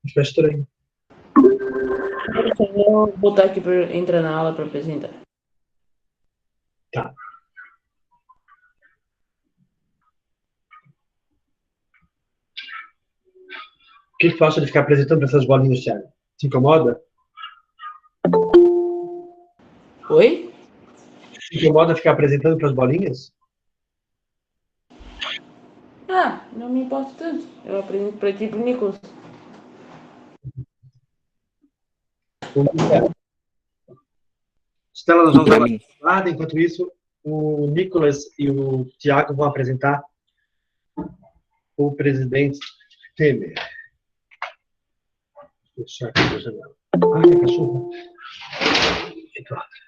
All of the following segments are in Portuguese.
Fica estranho. Eu vou botar aqui para entrar na aula para apresentar. Tá. O que tu acha de ficar apresentando para essas bolinhas, Thiago? Te incomoda? Oi? Te incomoda ficar apresentando para as bolinhas? Ah, não me importa tanto. Eu apresento para ti e para o Nicolas. Estela, nós vamos agora. Enquanto isso, o Nicolas e o Thiago vão apresentar o presidente Temer. Deixa eu fechar aqui a janela. Ai, minha cachorro. Eduardo.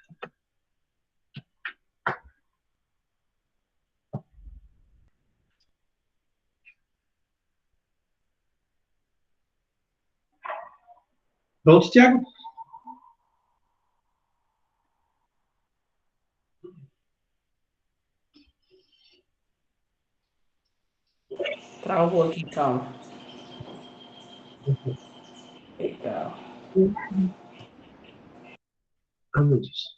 Pronto, Thiago? Travou aqui, calma. Legal. Ah, meu Deus.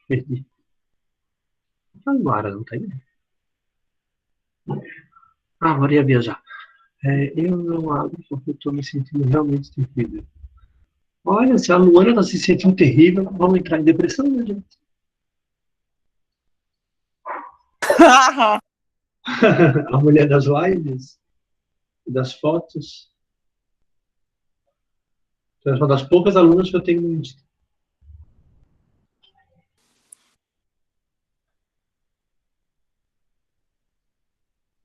Perdi. Tá embora, não tá aí? Ah, agora ia viajar. Eu não abro porque eu tô me sentindo realmente terrível. Olha, se a Luana tá se sentindo terrível, vamos entrar em depressão, né, gente? A mulher das lives, das fotos. É uma das poucas alunas que eu tenho no Insta.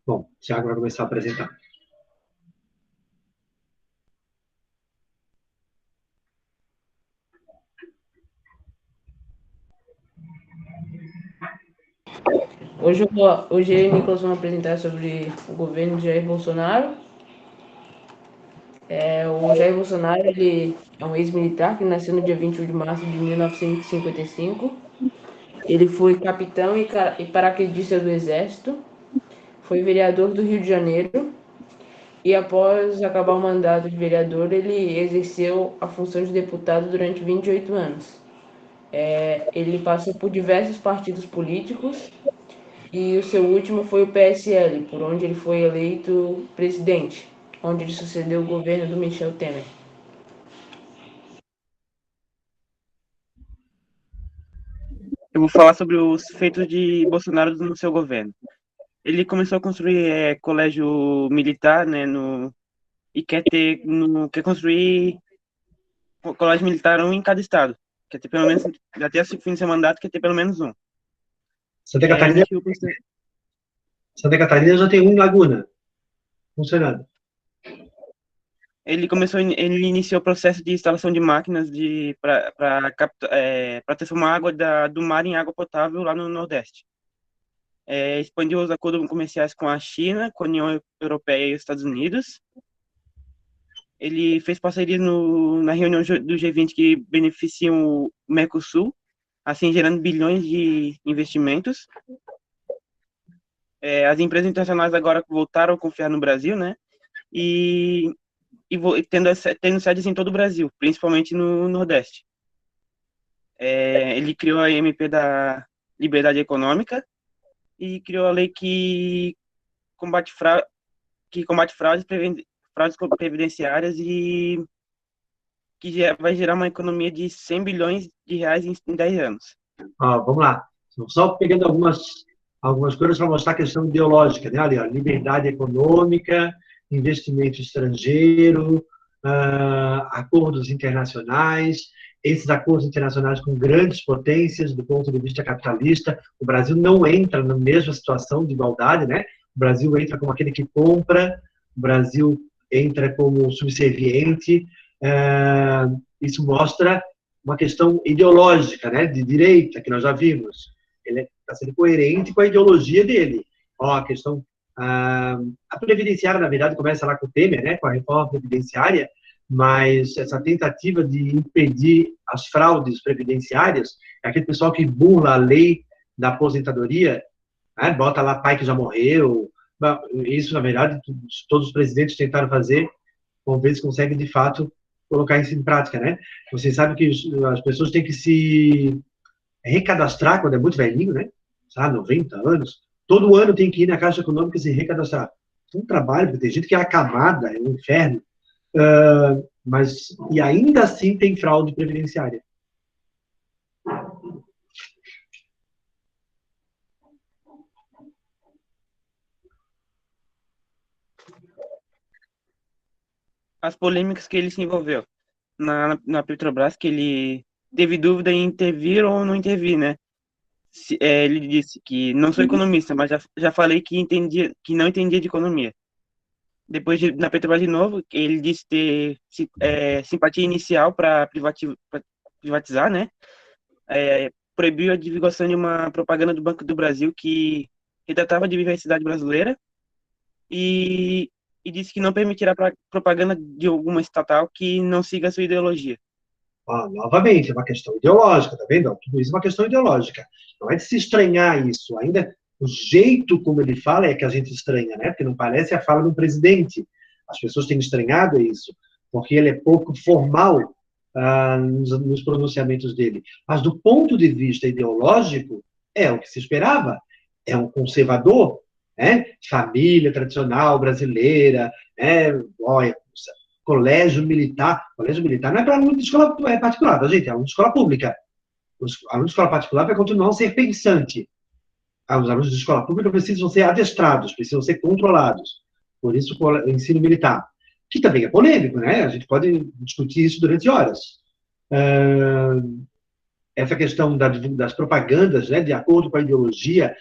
Bom, o Thiago vai começar a apresentar. Hoje eu e o Nicolas vamos apresentar sobre o governo de Jair Bolsonaro. O Jair Bolsonaro ele é um ex-militar que nasceu no dia 21 de março de 1955. Ele foi capitão e paraquedista do Exército. Foi vereador do Rio de Janeiro. E após acabar o mandato de vereador, ele exerceu a função de deputado durante 28 anos. Ele passou por diversos partidos políticos e o seu último foi o PSL, por onde ele foi eleito presidente, onde ele sucedeu o governo do Michel Temer. Eu vou falar sobre os feitos de Bolsonaro no seu governo. Ele começou a construir colégio militar, né, e quer construir colégio militar um em cada estado. Quer ter pelo menos, até o fim do seu mandato, quer ter pelo menos um. Santa Catarina já tem um em Laguna, funcionando. Ele iniciou o processo de instalação de máquinas para transformar a água do mar em água potável lá no Nordeste. Expandiu os acordos comerciais com a China, com a União Europeia e os Estados Unidos. Ele fez parceria na reunião do G20 que beneficiam o Mercosul, assim gerando bilhões de investimentos. As empresas internacionais agora voltaram a confiar no Brasil, né? E tendo sedes em todo o Brasil, principalmente no Nordeste. Ele criou a MP da Liberdade Econômica e criou a lei que combate fraudes previdenciárias e que vai gerar uma economia de 100 bilhões de reais em 10 anos. Vamos lá. Só pegando algumas coisas para mostrar a questão ideológica, né? Ali, ó, liberdade econômica, investimento estrangeiro, acordos internacionais, esses acordos internacionais com grandes potências do ponto de vista capitalista. O Brasil não entra na mesma situação de igualdade, né? O Brasil entra como aquele que compra, o Brasil entra como subserviente. Isso mostra uma questão ideológica, né, de direita, que nós já vimos. Ele está sendo coerente com a ideologia dele. A questão... a previdenciária, na verdade, começa lá com o Temer, né, com a reforma previdenciária, mas essa tentativa de impedir as fraudes previdenciárias, é aquele pessoal que burla a lei da aposentadoria, né, bota lá pai que já morreu. Isso, na verdade, todos os presidentes tentaram fazer vamos ver se consegue, de fato, colocar isso em prática, né? Vocês sabem que as pessoas têm que se recadastrar quando é muito velhinho, né? Sabe, 90 anos. Todo ano tem que ir na Caixa Econômica e se recadastrar. É um trabalho, porque tem gente que é acamada, é um inferno. E ainda assim tem fraude previdenciária. As polêmicas que ele se envolveu na Petrobras, que ele teve dúvida em intervir ou não intervir, né? Ele disse que não sou economista, mas já falei que não entendia de economia. Depois, na Petrobras de novo, ele disse ter simpatia inicial para privatizar, né? Proibiu a divulgação de uma propaganda do Banco do Brasil que retratava a diversidade brasileira e disse que não permitirá propaganda de alguma estatal que não siga a sua ideologia. Novamente, é uma questão ideológica, tá vendo? Tudo isso é uma questão ideológica. Não é de se estranhar isso. Ainda o jeito como ele fala é que a gente estranha, né? Porque não parece a fala do presidente. As pessoas têm estranhado isso, porque ele é pouco formal nos pronunciamentos dele. Mas do ponto de vista ideológico, é o que se esperava. É um conservador, né? Família tradicional brasileira, olha, colégio militar não é para aluno de escola particular, tá, gente? É aluno de escola pública. Os alunos de escola particular vai continuar a ser pensante. Os alunos de escola pública precisam ser adestrados, precisam ser controlados. Por isso, o ensino militar, que também é polêmico, né? A gente pode discutir isso durante horas. Essa questão das propagandas, né, de acordo com a ideologia,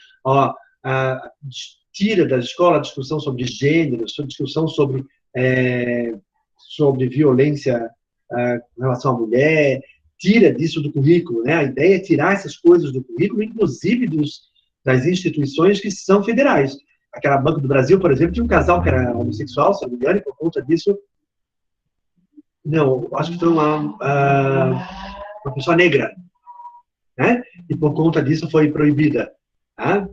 tira da escola a discussão sobre gênero, discussão sobre violência em relação à mulher, tira disso do currículo, né? A ideia é tirar essas coisas do currículo, inclusive das instituições que são federais. Aquela Banco do Brasil, por exemplo, tinha um casal que era homossexual, se não me engano, e por conta disso... Não, acho que foi uma pessoa negra, né? E por conta disso foi proibida. Tá?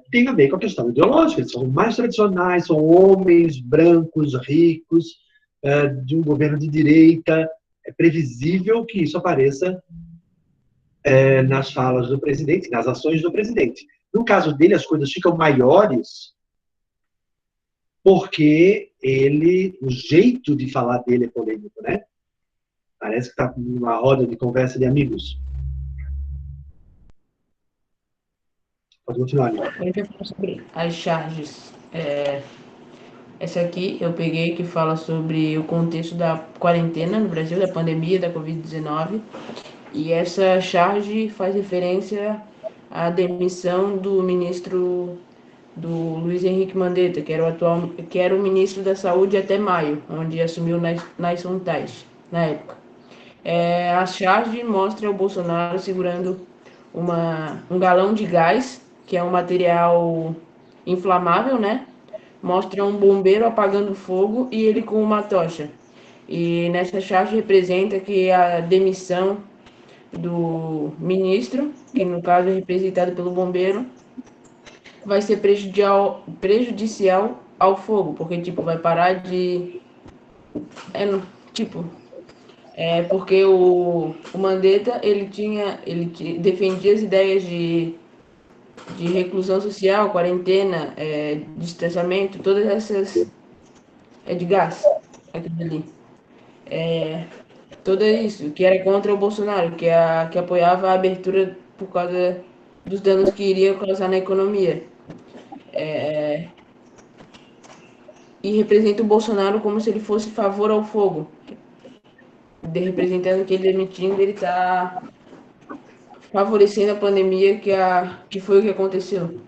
Tem a ver com a questão ideológica, eles são mais tradicionais, são homens brancos, ricos, de um governo de direita. É previsível que isso apareça nas falas do presidente, nas ações do presidente. No caso dele, as coisas ficam maiores porque o jeito de falar dele é polêmico, né? Parece que está numa roda de conversa de amigos. Pode continuar, Nilton. A gente vai falar sobre as charges. Essa aqui eu peguei que fala sobre o contexto da quarentena no Brasil, da pandemia da Covid-19. E essa charge faz referência à demissão do ministro do Luiz Henrique Mandetta, que era o ministro da Saúde até maio, onde assumiu Naison Tais, na época. A charge mostra o Bolsonaro segurando um galão de gás, que é um material inflamável, né? Mostra um bombeiro apagando fogo e ele com uma tocha. E nessa charge representa que a demissão do ministro, que no caso é representado pelo bombeiro, vai ser prejudicial ao fogo, porque vai parar de... porque o Mandetta, ele defendia as ideias de reclusão social, quarentena, distanciamento, todas essas... de gás, aquilo ali. Tudo isso, que era contra o Bolsonaro, que apoiava a abertura por causa dos danos que iria causar na economia. E representa o Bolsonaro como se ele fosse favor ao fogo. Representando que ele demitindo, ele está favorecendo a pandemia, que foi o que aconteceu.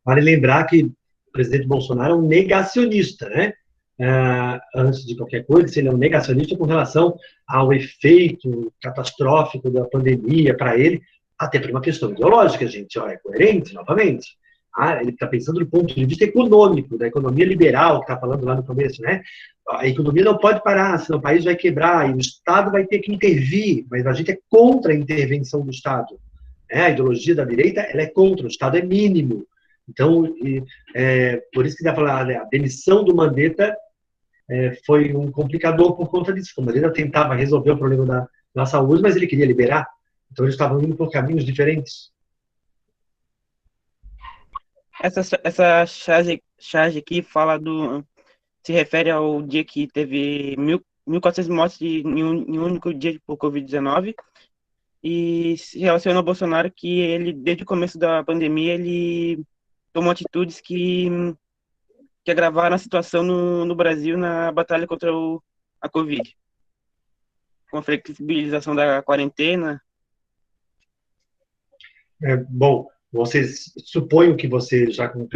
Vale lembrar que o presidente Bolsonaro é um negacionista, né? Antes de qualquer coisa, ele é um negacionista com relação ao efeito catastrófico da pandemia para ele, até por uma questão ideológica, gente. É coerente, novamente. Ele está pensando do ponto de vista econômico, da economia liberal, que está falando lá no começo, né? A economia não pode parar, senão o país vai quebrar e o Estado vai ter que intervir, mas a gente é contra a intervenção do Estado. A ideologia da direita, ela é contra, o Estado é mínimo. Então, por isso que dá para falar, a demissão do Mandetta foi um complicador por conta disso. Como ele ainda tentava resolver o problema da saúde, mas ele queria liberar. Então, eles estavam indo por caminhos diferentes. Essa charge aqui se refere ao dia que teve 1.400 mortes em um único dia por Covid-19, e se relaciona ao Bolsonaro que ele, desde o começo da pandemia, ele tomou atitudes que agravaram a situação no Brasil na batalha contra a Covid, com a flexibilização da quarentena. Bom, suponho que vocês, já como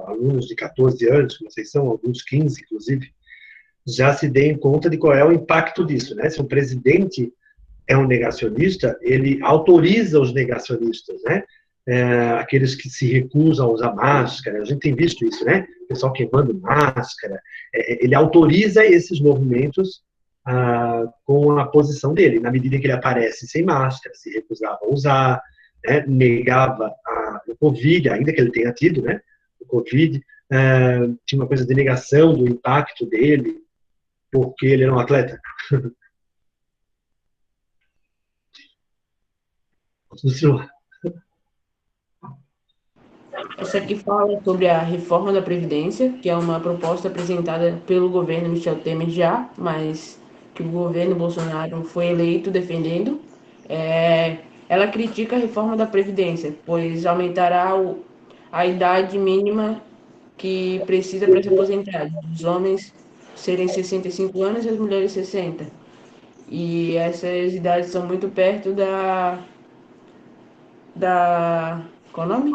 alunos de 14 anos, que vocês são, alguns 15, inclusive, já se deem conta de qual é o impacto disso, né? Se o presidente é um negacionista, ele autoriza os negacionistas, né? Aqueles que se recusam a usar máscara, a gente tem visto isso, né? O pessoal queimando máscara, ele autoriza esses movimentos com a posição dele, na medida em que ele aparece sem máscara, se recusava a usar, né? Negava o Covid, ainda que ele tenha tido, né? O Covid, tinha uma coisa de negação do impacto dele, porque ele era um atleta. Essa aqui fala sobre a reforma da Previdência, que é uma proposta apresentada pelo governo Michel Temer já, mas que o governo Bolsonaro foi eleito defendendo. Ela critica a reforma da Previdência, pois aumentará a idade mínima que precisa para se aposentar. Os homens serem 65 anos e as mulheres 60. E essas idades são muito perto qual é o nome?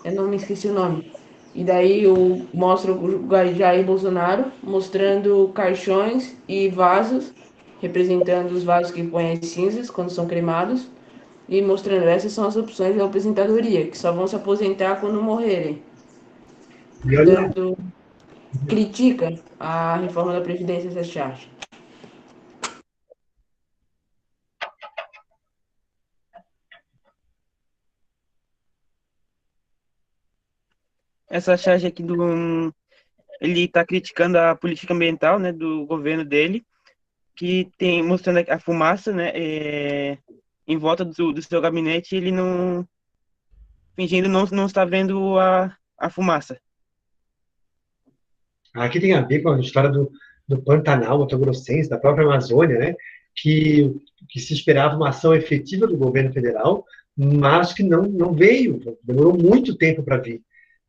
Eu não me esqueci o nome. E daí mostra o Jair Bolsonaro mostrando caixões e vasos, representando os vasos que põem as cinzas quando são cremados, e mostrando essas são as opções da aposentadoria, que só vão se aposentar quando morrerem. Portanto, critica a reforma da Previdência, você acha? Essa charge aqui ele está criticando a política ambiental, né, do governo dele, que tem mostrando a fumaça, né, em volta do seu gabinete, ele não fingindo não está vendo a fumaça. Aqui tem a ver com a história do Pantanal, Mato Grossense, da própria Amazônia, né? Que se esperava uma ação efetiva do governo federal, mas que não veio, demorou muito tempo para vir.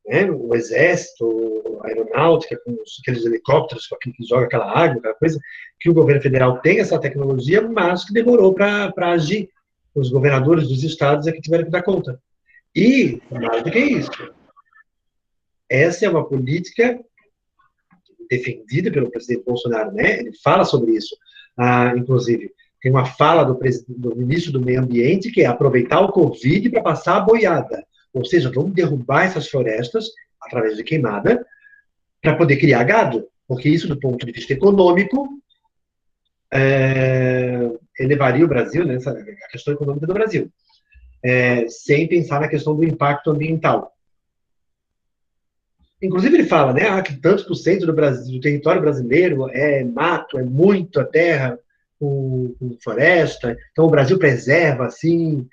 Né? O exército, a aeronáutica, com aqueles helicópteros com aquilo que joga aquela água, aquela coisa, que o governo federal tem essa tecnologia, mas que demorou para agir. Os governadores dos estados é que tiveram que dar conta. E, mais do que isso, essa é uma política defendida pelo presidente Bolsonaro, né? Ele fala sobre isso, inclusive. Tem uma fala do ministro do Meio Ambiente, que é aproveitar o Covid para passar a boiada. Ou seja, vamos derrubar essas florestas, através de queimada, para poder criar gado. Porque isso, do ponto de vista econômico, elevaria o Brasil, né, a questão econômica do Brasil, sem pensar na questão do impacto ambiental. Inclusive ele fala, né, que tantos por cento do território brasileiro é mato, é muita terra com floresta, então o Brasil preserva, assim,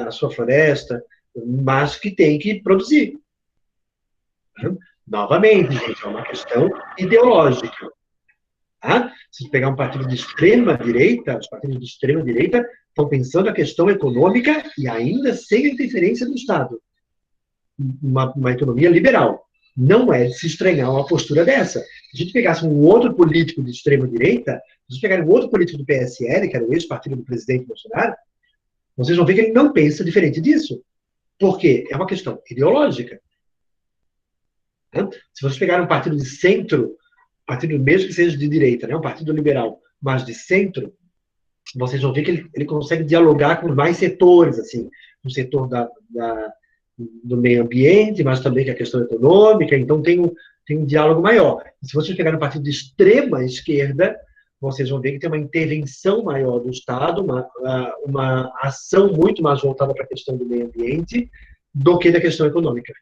a sua floresta, mas que tem que produzir. Novamente, gente, é uma questão ideológica. Tá? Se pegar um partido de extrema-direita, os partidos de extrema-direita estão pensando a questão econômica e ainda sem a interferência do Estado. Uma economia liberal. Não é de se estranhar uma postura dessa. Se a gente pegasse um outro político de extrema-direita, se a gente pegar um outro político do PSL, que era o ex-partido do presidente Bolsonaro, vocês vão ver que ele não pensa diferente disso. Por quê? É uma questão ideológica. Se vocês pegarem um partido de centro, partido mesmo que seja de direita, né, um partido liberal, mas de centro, vocês vão ver que ele consegue dialogar com mais setores, assim, o setor do meio ambiente, mas também com a questão econômica, então tem um diálogo maior. Se vocês pegarem um partido de extrema esquerda, vocês vão ver que tem uma intervenção maior do Estado, uma ação muito mais voltada para a questão do meio ambiente do que da questão econômica.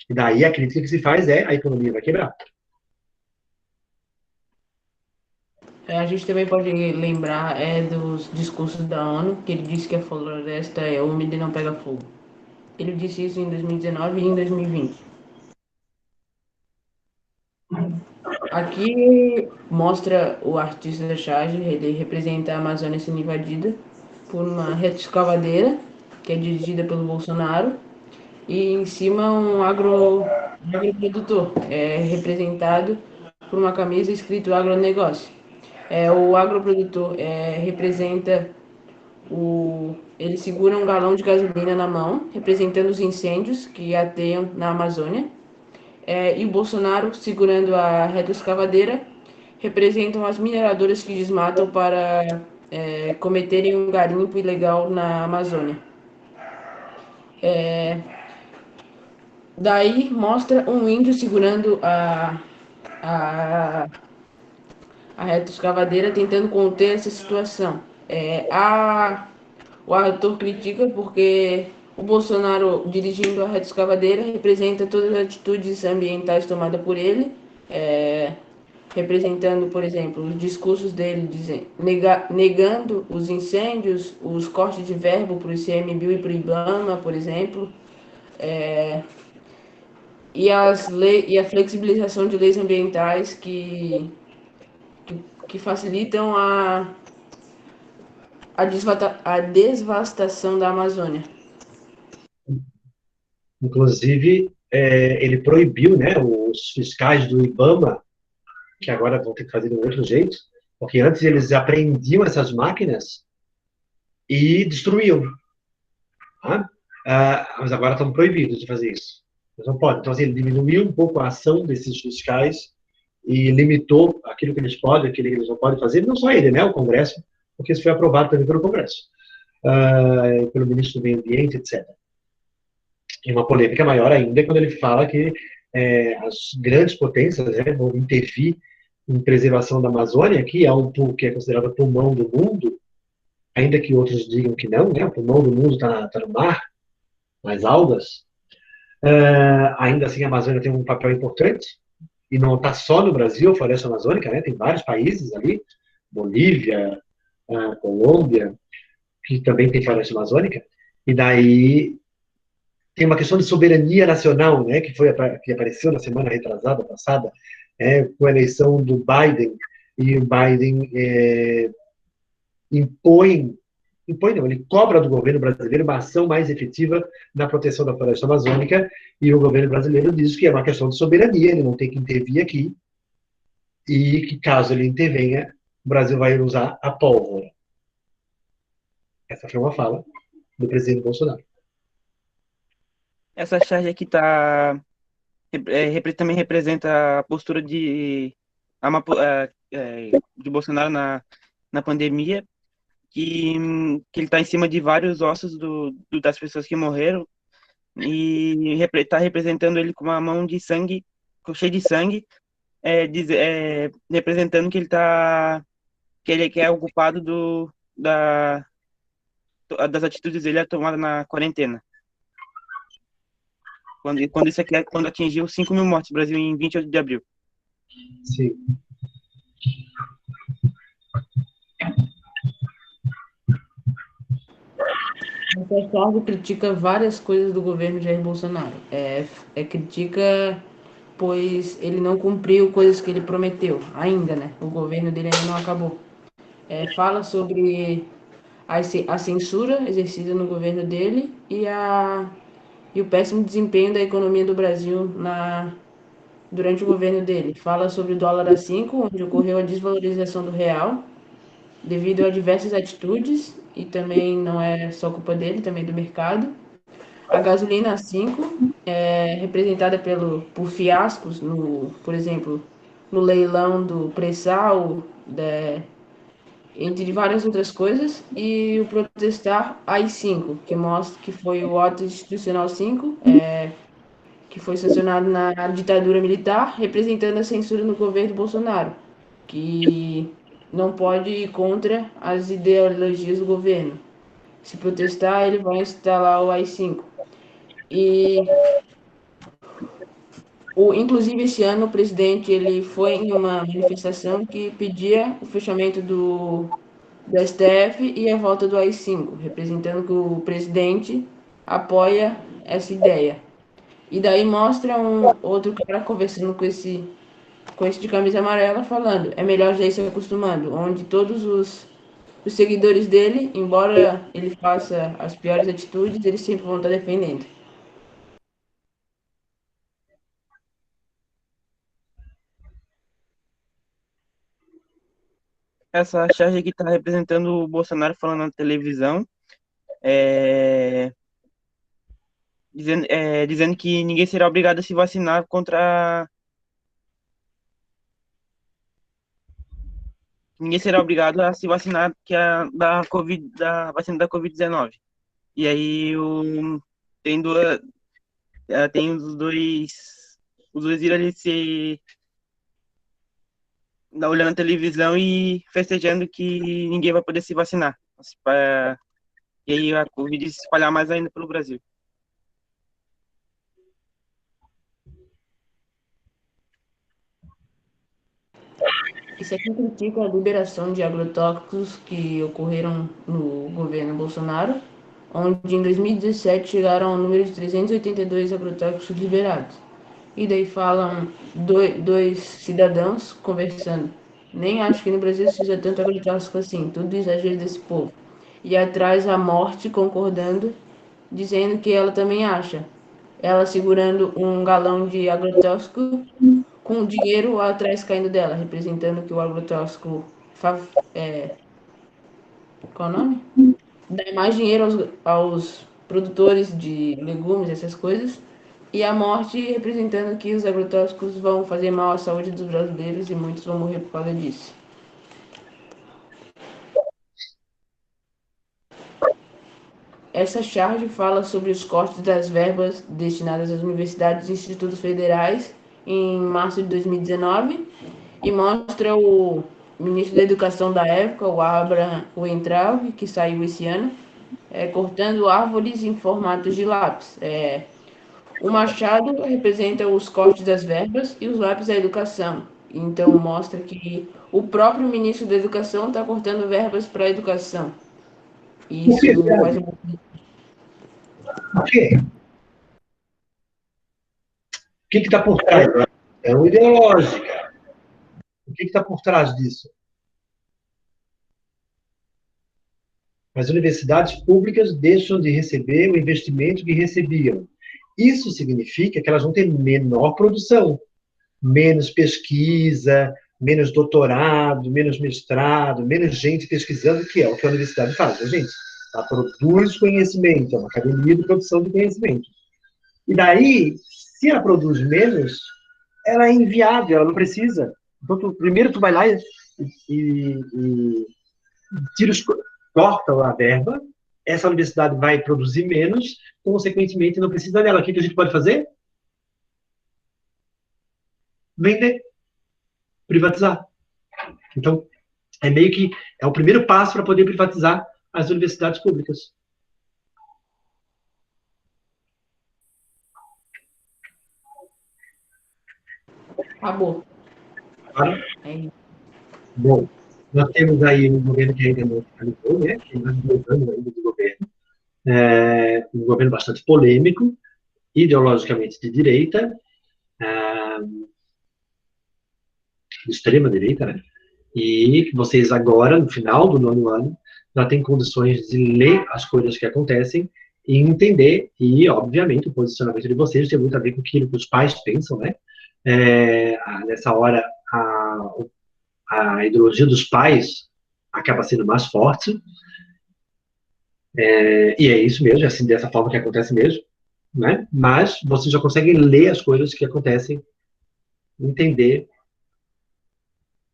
E daí a crítica que se faz é a economia vai quebrar. A gente também pode lembrar dos discursos da ONU, que ele disse que a floresta é úmida e não pega fogo. Ele disse isso em 2019 e em 2020. Aqui mostra o artista da charge, ele representa a Amazônia sendo invadida por uma retroescavadeira, que é dirigida pelo Bolsonaro, e em cima um agroprodutor, representado por uma camisa escrito agronegócio. O agroprodutor representa ele segura um galão de gasolina na mão, representando os incêndios que ateiam na Amazônia. E o Bolsonaro segurando a retroescavadeira representam as mineradoras que desmatam para cometerem um garimpo ilegal na Amazônia. Daí mostra um índio segurando a, a retroescavadeira tentando conter essa situação. O autor critica porque o Bolsonaro, dirigindo a retroescavadeira, representa todas as atitudes ambientais tomadas por ele, representando, por exemplo, os discursos dele negando os incêndios, os cortes de verbo para o ICMBio e para o IBAMA, por exemplo, e a flexibilização de leis ambientais que facilitam a desvastação da Amazônia. Inclusive, ele proibiu, né, os fiscais do IBAMA, que agora vão ter que fazer de um outro jeito, porque antes eles apreendiam essas máquinas e destruíam. Tá? Mas agora estão proibidos de fazer isso. Eles não podem. Então, assim, ele diminuiu um pouco a ação desses fiscais e limitou aquilo que eles podem, aquilo que eles não podem fazer, não só ele, né, o Congresso, porque isso foi aprovado também pelo Congresso, pelo ministro do Meio Ambiente, etc. E uma polêmica maior ainda é quando ele fala que as grandes potências, né, vão intervir em preservação da Amazônia, que é considerado o pulmão do mundo, ainda que outros digam que não, né, o pulmão do mundo está no mar, nas algas. Ainda assim, a Amazônia tem um papel importante, e não está só no Brasil, a floresta amazônica, né, tem vários países ali, Bolívia, Colômbia, que também tem floresta amazônica, e daí tem uma questão de soberania nacional, né, que apareceu na semana retrasada, passada, com a eleição do Biden, e o Biden não, ele cobra do governo brasileiro uma ação mais efetiva na proteção da floresta amazônica, e o governo brasileiro diz que é uma questão de soberania, ele não tem que intervir aqui, e que caso ele intervenha, o Brasil vai usar a pólvora. Essa foi uma fala do presidente Bolsonaro. Essa charge aqui também representa a postura de Bolsonaro na pandemia, que ele está em cima de vários ossos das pessoas que morreram, e está representando ele com uma mão de sangue, cheia de sangue, representando que ele é o culpado das atitudes dele tomadas na quarentena. Quando atingiu 5.000 mortes no Brasil em 28 de abril. Sim. O pessoal critica várias coisas do governo Jair Bolsonaro. Critica, pois ele não cumpriu coisas que ele prometeu ainda, né? O governo dele ainda não acabou. Fala sobre a censura exercida no governo dele e o péssimo desempenho da economia do Brasil durante o governo dele. Fala sobre o dólar a 5, onde ocorreu a desvalorização do real devido a diversas atitudes, e também não é só culpa dele, também do mercado. A gasolina a 5 é representada por fiascos, por exemplo, no leilão do pré-sal, entre várias outras coisas, e o protestar AI-5, que mostra que foi o ato institucional 5, que foi sancionado na ditadura militar, representando a censura no governo Bolsonaro, que não pode ir contra as ideologias do governo. Se protestar, ele vai instalar o AI-5. E Inclusive, esse ano, o presidente ele foi em uma manifestação que pedia o fechamento do STF e a volta do AI-5, representando que o presidente apoia essa ideia. E daí mostra um outro cara conversando com esse de camisa amarela, falando: é melhor já ir se acostumando, onde todos os seguidores dele, embora ele faça as piores atitudes, eles sempre vão estar defendendo. Essa charge que está representando o Bolsonaro falando na televisão, é, dizendo que ninguém será obrigado a se vacinar contra. Ninguém será obrigado a se vacinar da COVID, da vacina da Covid-19. E aí tem duas, tem os dois ir ali se olhando a televisão e festejando que ninguém vai poder se vacinar. E aí a Covid se espalhar mais ainda pelo Brasil. Isso aqui critica a liberação de agrotóxicos que ocorreram no governo Bolsonaro, onde em 2017 chegaram ao número de 382 agrotóxicos liberados. E daí falam dois cidadãos conversando. Nem acho que no Brasil se usa tanto agrotóxico assim, tudo exagero desse povo. E atrás a morte concordando, dizendo que ela também acha. Ela segurando um galão de agrotóxico com o dinheiro atrás caindo dela, representando que o agrotóxico qual é o nome? Dá mais dinheiro aos produtores de legumes, essas coisas, e a morte representando que os agrotóxicos vão fazer mal à saúde dos brasileiros e muitos vão morrer por causa disso. Essa charge fala sobre os cortes das verbas destinadas às universidades e institutos federais em março de 2019 e mostra o ministro da Educação da época, o Abraham Weintraub, que saiu esse ano, cortando árvores em formatos de lápis. O machado representa os cortes das verbas e os lápis a educação. Então mostra que o próprio ministro da Educação está cortando verbas para a educação. O quê? Isso faz um... O quê? O que está por trás? É uma ideológica. O que está por trás disso? As universidades públicas deixam de receber o investimento que recebiam. Isso significa que elas vão ter menor produção, menos pesquisa, menos doutorado, menos mestrado, menos gente pesquisando, que é o que a universidade faz, né, gente? Ela produz conhecimento, é uma academia de produção de conhecimento. E daí, se ela produz menos, ela é inviável, ela não precisa. Então, primeiro tu vai lá e tira corta a verba, essa universidade vai produzir menos, consequentemente não precisa dela. O que a gente pode fazer? Vender, privatizar. Então, é meio que é o primeiro passo para poder privatizar as universidades públicas. Acabou. Claro? Bom, nós temos aí um governo que ainda não finalizou, né? Tem mais de 2 anos ainda de governo. Um governo bastante polêmico, ideologicamente de direita, de extrema direita, né? E vocês agora, no final do 9º ano, já têm condições de ler as coisas que acontecem e entender, e, obviamente, o posicionamento de vocês tem muito a ver com aquilo que os pais pensam, né? Nessa hora, a ideologia dos pais acaba sendo mais forte, e é isso mesmo, é assim, dessa forma que acontece mesmo, né? Mas vocês já conseguem ler as coisas que acontecem, entender,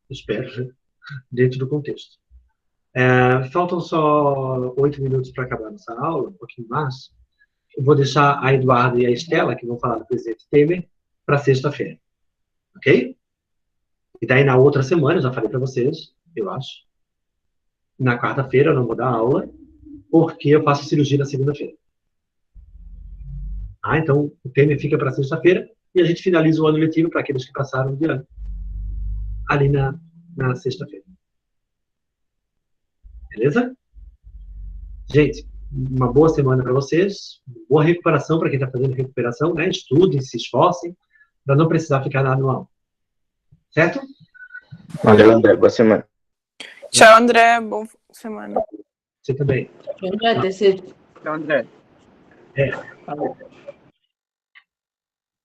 espero, né? Dentro do contexto. Faltam só 8 minutos para acabar nossa aula, um pouquinho mais. Eu vou deixar a Eduarda e a Estela, que vão falar do presidente Temer, para sexta-feira. Ok? E daí, na outra semana, eu já falei para vocês, eu acho, na quarta-feira eu não vou dar aula, porque eu faço cirurgia na segunda-feira. Então, o Temer fica para sexta-feira, e a gente finaliza o ano letivo para aqueles que passaram de ano, ali na sexta-feira. Beleza? Gente, uma boa semana para vocês, boa recuperação para quem está fazendo recuperação, né? Estudem, se esforcem, para não precisar ficar na anual. Certo? Valeu, André. Boa semana. Tchau, André. Boa semana. Você também. André, terceiro. Então, André. É. Falou.